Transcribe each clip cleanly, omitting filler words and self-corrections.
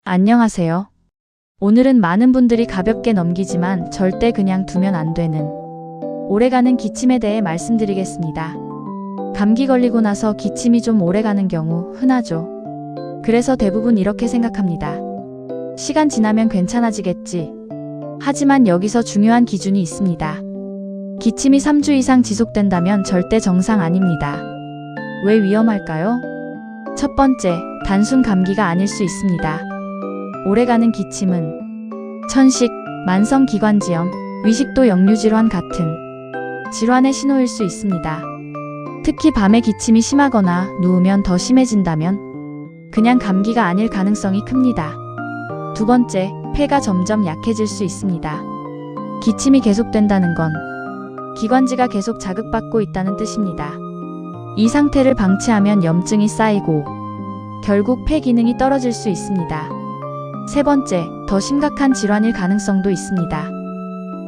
안녕하세요. 오늘은 많은 분들이 가볍게 넘기지만 절대 그냥 두면 안 되는 오래가는 기침에 대해 말씀드리겠습니다. 감기 걸리고 나서 기침이 좀 오래가는 경우 흔하죠. 그래서 대부분 이렇게 생각합니다. 시간 지나면 괜찮아지겠지. 하지만 여기서 중요한 기준이 있습니다. 기침이 3주 이상 지속된다면 절대 정상 아닙니다. 왜 위험할까요? 첫 번째, 단순 감기가 아닐 수 있습니다. 오래가는 기침은 천식, 만성기관지염, 위식도 역류질환 같은 질환의 신호일 수 있습니다. 특히 밤에 기침이 심하거나 누우면 더 심해진다면 그냥 감기가 아닐 가능성이 큽니다. 두 번째, 폐가 점점 약해질 수 있습니다. 기침이 계속된다는 건 기관지가 계속 자극받고 있다는 뜻입니다. 이 상태를 방치하면 염증이 쌓이고 결국 폐 기능이 떨어질 수 있습니다. 세 번째, 더 심각한 질환일 가능성도 있습니다.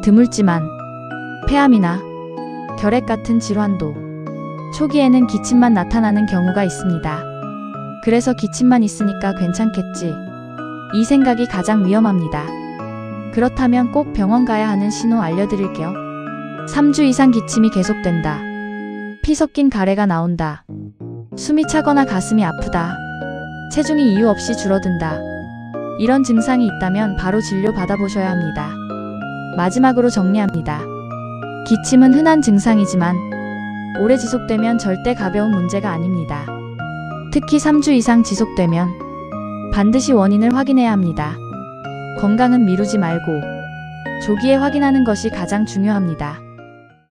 드물지만 폐암이나 결핵 같은 질환도 초기에는 기침만 나타나는 경우가 있습니다. 그래서 기침만 있으니까 괜찮겠지. 이 생각이 가장 위험합니다. 그렇다면 꼭 병원 가야 하는 신호 알려드릴게요. 3주 이상 기침이 계속된다. 피 섞인 가래가 나온다. 숨이 차거나 가슴이 아프다. 체중이 이유 없이 줄어든다. 이런 증상이 있다면 바로 진료 받아보셔야 합니다. 마지막으로 정리합니다. 기침은 흔한 증상이지만 오래 지속되면 절대 가벼운 문제가 아닙니다. 특히 3주 이상 지속되면 반드시 원인을 확인해야 합니다. 건강은 미루지 말고 조기에 확인하는 것이 가장 중요합니다.